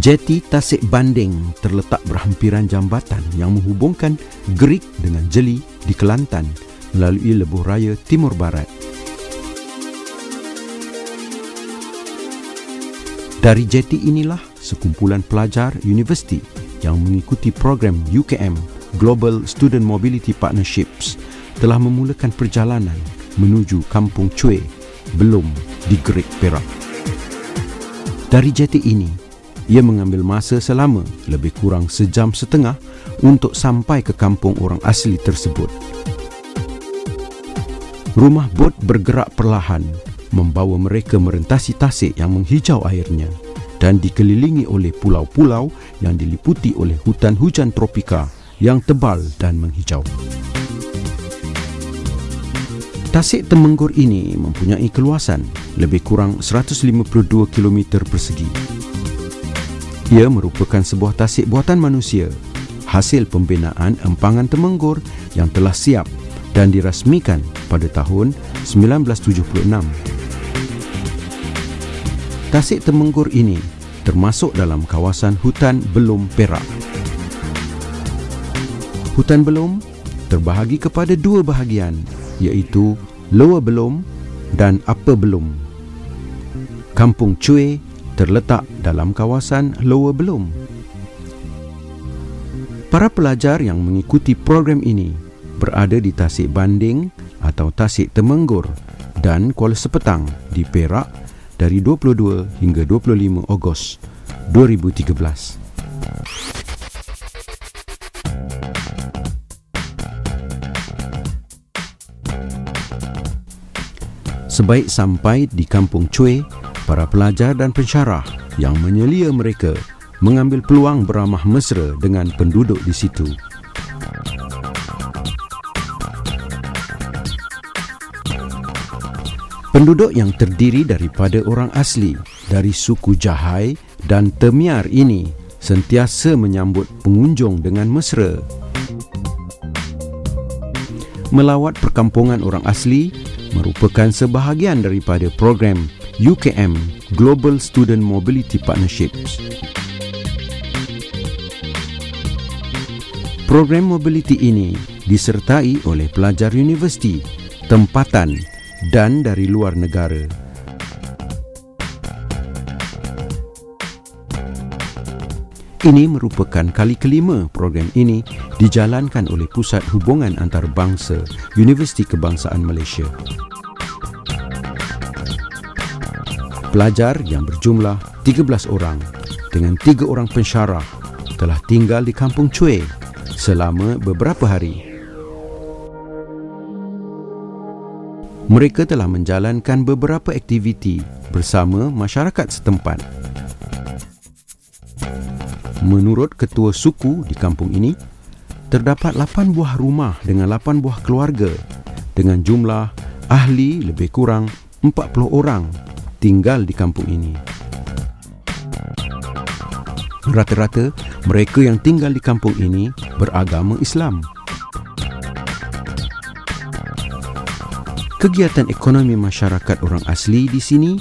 Jeti Tasik Banding terletak berhampiran jambatan yang menghubungkan Gerik dengan Jeli di Kelantan melalui lebuh raya Timur Barat. Dari jeti inilah sekumpulan pelajar universiti yang mengikuti program UKM Global Student Mobility Partnerships telah memulakan perjalanan menuju Kampung Cuai, Belum di Gerik, Perak. Dari jeti ini, ia mengambil masa selama lebih kurang sejam setengah untuk sampai ke kampung orang asli tersebut. Rumah bot bergerak perlahan membawa mereka merentasi tasik yang menghijau airnya dan dikelilingi oleh pulau-pulau yang diliputi oleh hutan hujan tropika yang tebal dan menghijau. Tasik Temenggur ini mempunyai keluasan lebih kurang 152 km persegi. Ia merupakan sebuah tasik buatan manusia, hasil pembinaan empangan Temenggur yang telah siap dan dirasmikan pada tahun 1976. Tasik Temenggur ini termasuk dalam kawasan hutan Belum Perak. Hutan Belum terbahagi kepada dua bahagian, iaitu Lower Belum dan Upper Belum. Kampung Cuai terletak dalam kawasan Lower Belum. Para pelajar yang mengikuti program ini berada di Tasik Banding atau Tasik Temenggur dan Kuala Sepetang di Perak dari 22 hingga 25 Ogos 2013. Sebaik sampai di Kampung Cuai, para pelajar dan pensyarah yang menyelia mereka mengambil peluang beramah mesra dengan penduduk di situ. Penduduk yang terdiri daripada orang asli dari suku Jahai dan Temiar ini sentiasa menyambut pengunjung dengan mesra. Melawat perkampungan orang asli merupakan sebahagian daripada program UKM Global Student Mobility Partnerships. Program mobility ini disertai oleh pelajar universiti, tempatan dan dari luar negara. Ini merupakan kali kelima program ini dijalankan oleh Pusat Hubungan Antarabangsa Universiti Kebangsaan Malaysia. Pelajar yang berjumlah 13 orang dengan 3 orang pensyarah telah tinggal di Kampung Cuai selama beberapa hari. Mereka telah menjalankan beberapa aktiviti bersama masyarakat setempat. Menurut ketua suku di kampung ini, terdapat 8 buah rumah dengan 8 buah keluarga dengan jumlah ahli lebih kurang 40 orang tinggal di kampung ini. Rata-rata mereka yang tinggal di kampung ini beragama Islam. Kegiatan ekonomi masyarakat orang asli di sini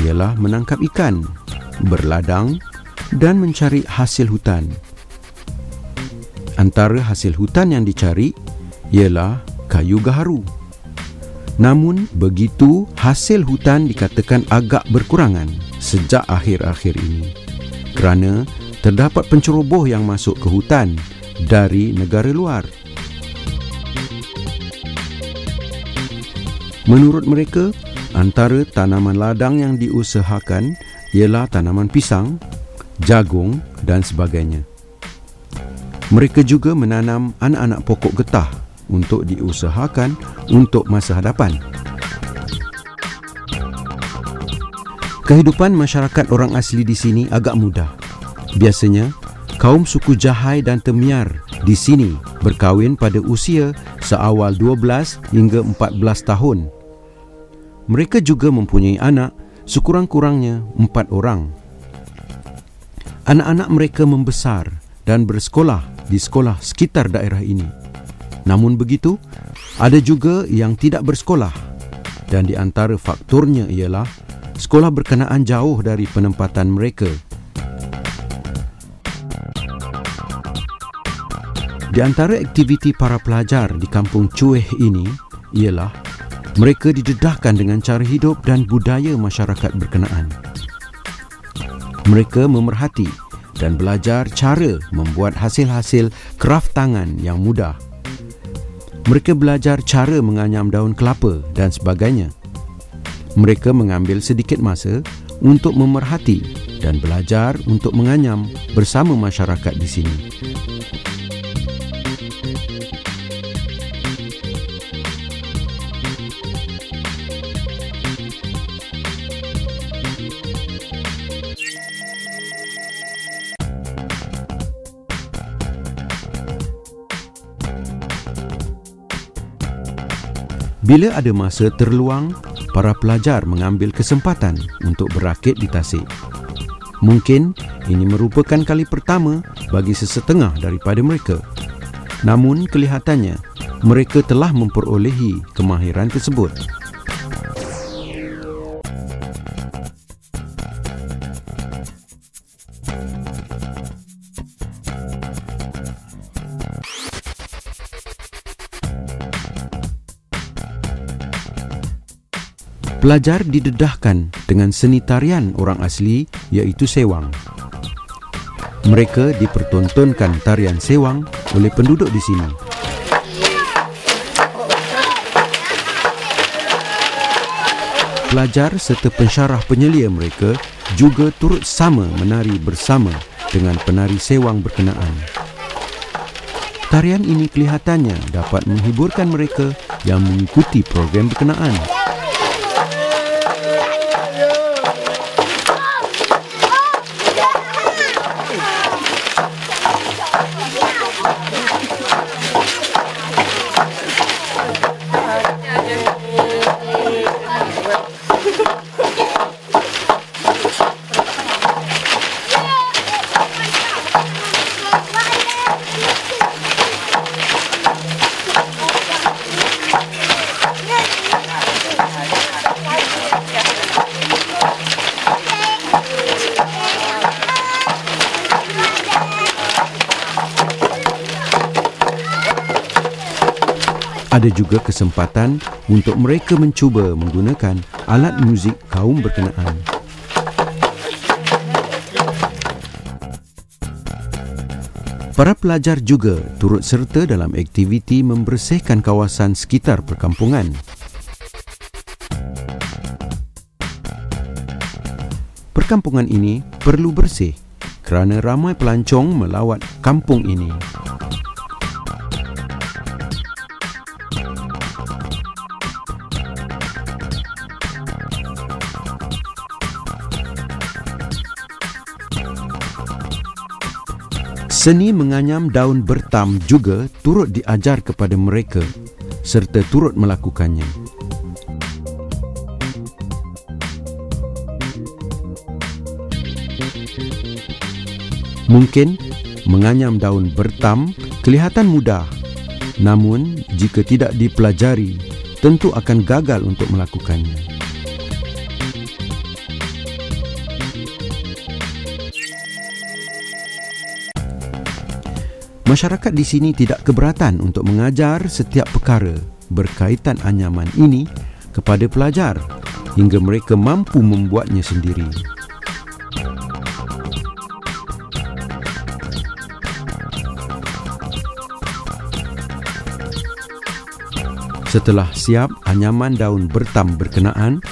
ialah menangkap ikan, berladang dan mencari hasil hutan. Antara hasil hutan yang dicari ialah kayu gaharu. Namun begitu, hasil hutan dikatakan agak berkurangan sejak akhir-akhir ini kerana terdapat penceroboh yang masuk ke hutan dari negara luar. Menurut mereka, antara tanaman ladang yang diusahakan ialah tanaman pisang, jagung dan sebagainya. Mereka juga menanam anak-anak pokok getah untuk diusahakan untuk masa hadapan. Kehidupan masyarakat orang asli di sini agak mudah. Biasanya, kaum suku Jahai dan Temiar di sini berkahwin pada usia seawal 12 hingga 14 tahun. Mereka juga mempunyai anak sekurang-kurangnya 4 orang. Anak-anak mereka membesar dan bersekolah di sekolah sekitar daerah ini. Namun begitu, ada juga yang tidak bersekolah dan di antara faktornya ialah sekolah berkenaan jauh dari penempatan mereka. Di antara aktiviti para pelajar di kampung Cueh ini ialah mereka didedahkan dengan cara hidup dan budaya masyarakat berkenaan. Mereka memerhati dan belajar cara membuat hasil-hasil kraft tangan yang mudah. Mereka belajar cara menganyam daun kelapa dan sebagainya. Mereka mengambil sedikit masa untuk memerhati dan belajar untuk menganyam bersama masyarakat di sini. Bila ada masa terluang, para pelajar mengambil kesempatan untuk berakit di tasik. Mungkin ini merupakan kali pertama bagi sesetengah daripada mereka. Namun kelihatannya mereka telah memperolehi kemahiran tersebut. Pelajar didedahkan dengan seni tarian orang asli iaitu sewang. Mereka dipertontonkan tarian sewang oleh penduduk di sini. Pelajar serta pensyarah penyelia mereka juga turut sama menari bersama dengan penari sewang berkenaan. Tarian ini kelihatannya dapat menghiburkan mereka yang mengikuti program berkenaan. Ada juga kesempatan untuk mereka mencuba menggunakan alat muzik kaum berkenaan. Para pelajar juga turut serta dalam aktiviti membersihkan kawasan sekitar perkampungan. Perkampungan ini perlu bersih kerana ramai pelancong melawat kampung ini. Seni menganyam daun bertam juga turut diajar kepada mereka serta turut melakukannya. Mungkin menganyam daun bertam kelihatan mudah, namun jika tidak dipelajari, tentu akan gagal untuk melakukannya. Masyarakat di sini tidak keberatan untuk mengajar setiap perkara berkaitan anyaman ini kepada pelajar hingga mereka mampu membuatnya sendiri. Setelah siap anyaman daun bertam berkenaan,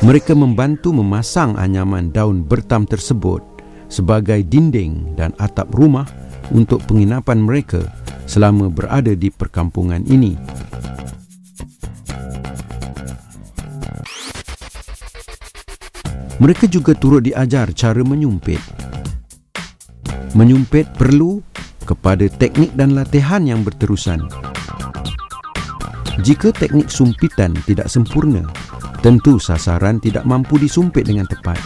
mereka membantu memasang anyaman daun bertam tersebut sebagai dinding dan atap rumah untuk penginapan mereka selama berada di perkampungan ini. Mereka juga turut diajar cara menyumpit. Menyumpit perlu kepada teknik dan latihan yang berterusan. Jika teknik sumpitan tidak sempurna, tentu sasaran tidak mampu disumpit dengan tepat.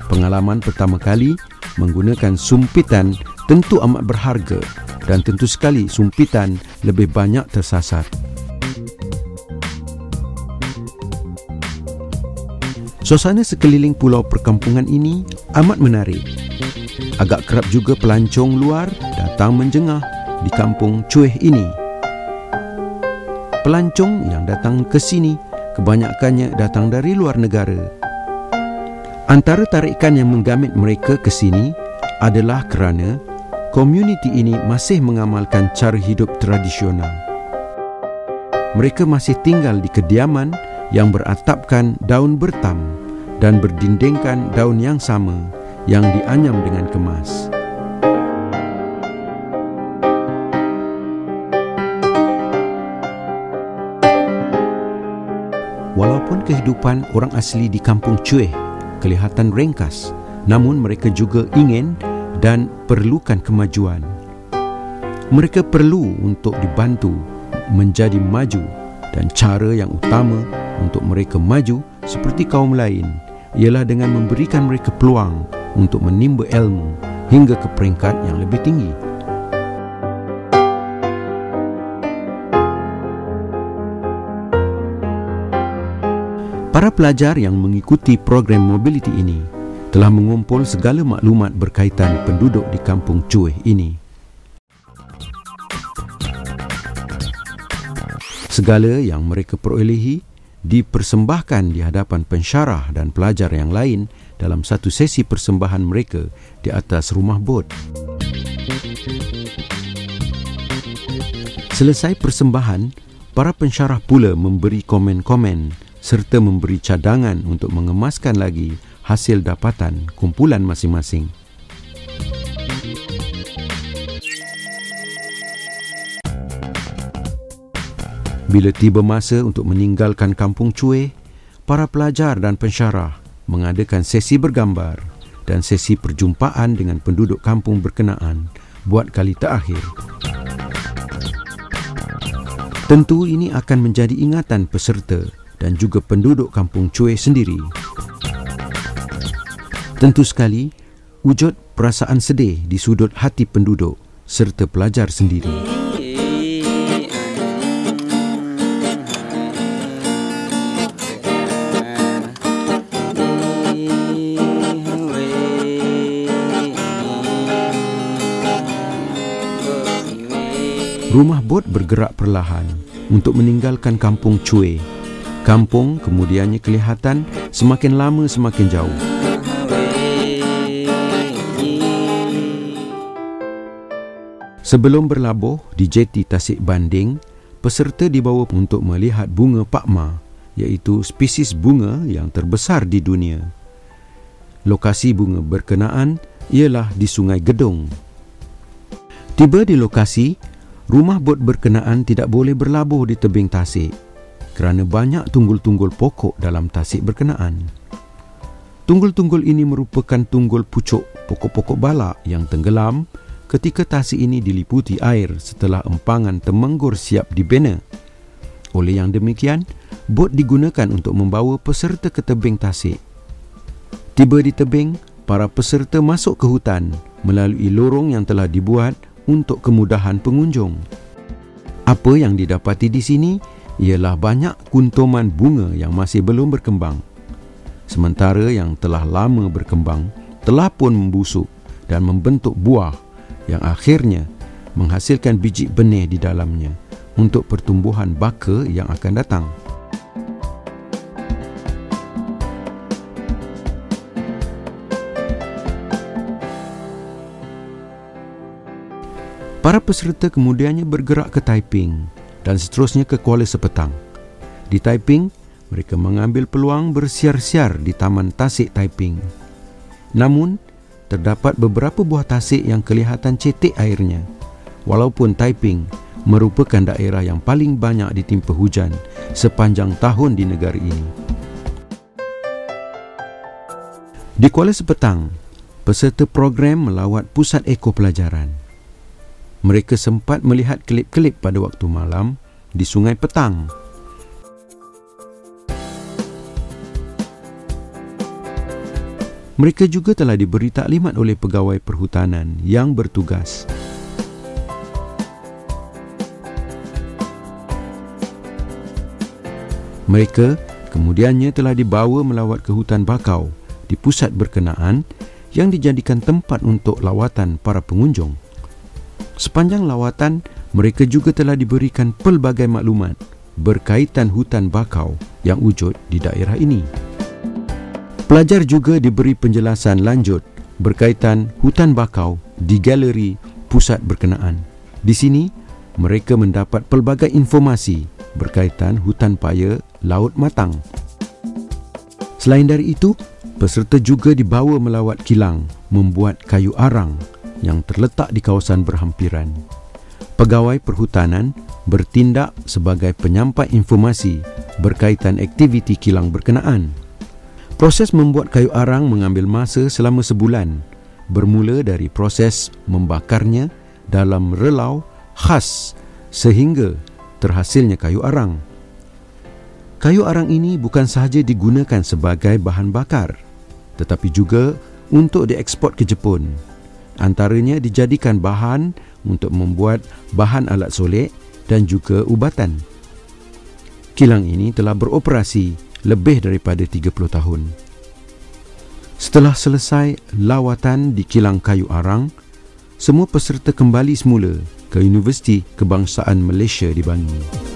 Pengalaman pertama kali menggunakan sumpitan tentu amat berharga dan tentu sekali sumpitan lebih banyak tersasar. Suasana sekeliling pulau perkampungan ini amat menarik. Agak kerap juga pelancong luar datang menjengah di kampung Cueh ini. Pelancong yang datang ke sini kebanyakannya datang dari luar negara. Antara tarikan yang menggamit mereka ke sini adalah kerana komuniti ini masih mengamalkan cara hidup tradisional. Mereka masih tinggal di kediaman yang beratapkan daun bertam dan berdindingkan daun yang sama yang dianyam dengan kemas. Walaupun kehidupan orang asli di kampung Cueh kelihatan ringkas, namun mereka juga ingin dan perlukan kemajuan. Mereka perlu untuk dibantu menjadi maju, dan cara yang utama untuk mereka maju seperti kaum lain ialah dengan memberikan mereka peluang untuk menimba ilmu hingga ke peringkat yang lebih tinggi. Para pelajar yang mengikuti program mobility ini telah mengumpul segala maklumat berkaitan penduduk di kampung Cueh ini. Segala yang mereka perolehi dipersembahkan di hadapan pensyarah dan pelajar yang lain dalam satu sesi persembahan mereka di atas rumah bot. Selesai persembahan, para pensyarah pula memberi komen-komen serta memberi cadangan untuk mengemaskan lagi hasil dapatan kumpulan masing-masing. Bila tiba masa untuk meninggalkan kampung Cueh, para pelajar dan pensyarah mengadakan sesi bergambar dan sesi perjumpaan dengan penduduk kampung berkenaan buat kali terakhir. Tentu ini akan menjadi ingatan peserta dan juga penduduk kampung Cueh sendiri. Tentu sekali, wujud perasaan sedih di sudut hati penduduk serta pelajar sendiri. Rumah bot bergerak perlahan untuk meninggalkan kampung Cueh. Kampung kemudiannya kelihatan semakin lama semakin jauh. Sebelum berlabuh di jeti Tasik Banding, peserta dibawa untuk melihat bunga pakma, iaitu spesies bunga yang terbesar di dunia. Lokasi bunga berkenaan ialah di Sungai Gedong. Tiba di lokasi, rumah bot berkenaan tidak boleh berlabuh di tebing tasik kerana banyak tunggul-tunggul pokok dalam tasik berkenaan. Tunggul-tunggul ini merupakan tunggul pucuk pokok-pokok balak yang tenggelam ketika tasik ini diliputi air setelah empangan Temenggur siap dibina. Oleh yang demikian, bot digunakan untuk membawa peserta ke tebing tasik. Tiba di tebing, para peserta masuk ke hutan melalui lorong yang telah dibuat untuk kemudahan pengunjung. Apa yang didapati di sini ialah banyak kuntuman bunga yang masih belum berkembang. Sementara yang telah lama berkembang telah pun membusuk dan membentuk buah yang akhirnya menghasilkan biji benih di dalamnya untuk pertumbuhan baka yang akan datang. Para peserta kemudiannya bergerak ke Taiping dan seterusnya ke Kuala Sepetang. Di Taiping, mereka mengambil peluang bersiar-siar di Taman Tasik Taiping. Namun, terdapat beberapa buah tasik yang kelihatan cetek airnya. Walaupun Taiping merupakan daerah yang paling banyak ditimpa hujan sepanjang tahun di negara ini. Di Kuala Sepetang, peserta program melawat pusat ekopelajaran. Mereka sempat melihat kelip-kelip pada waktu malam di Sungai Petang. Mereka juga telah diberi taklimat oleh pegawai perhutanan yang bertugas. Mereka kemudiannya telah dibawa melawat ke hutan bakau di pusat berkenaan yang dijadikan tempat untuk lawatan para pengunjung. Sepanjang lawatan, mereka juga telah diberikan pelbagai maklumat berkaitan hutan bakau yang wujud di daerah ini. Pelajar juga diberi penjelasan lanjut berkaitan hutan bakau di galeri pusat berkenaan. Di sini, mereka mendapat pelbagai informasi berkaitan hutan paya Laut Matang. Selain dari itu, peserta juga dibawa melawat kilang membuat kayu arang yang terletak di kawasan berhampiran. Pegawai perhutanan bertindak sebagai penyampai informasi berkaitan aktiviti kilang berkenaan. Proses membuat kayu arang mengambil masa selama sebulan, bermula dari proses membakarnya dalam relau khas sehingga terhasilnya kayu arang. Kayu arang ini bukan sahaja digunakan sebagai bahan bakar, tetapi juga untuk dieksport ke Jepun. Antaranya dijadikan bahan untuk membuat bahan alat solek dan juga ubatan. Kilang ini telah beroperasi lebih daripada 30 tahun. Setelah selesai lawatan di kilang kayu arang, semua peserta kembali semula ke Universiti Kebangsaan Malaysia di Bangi.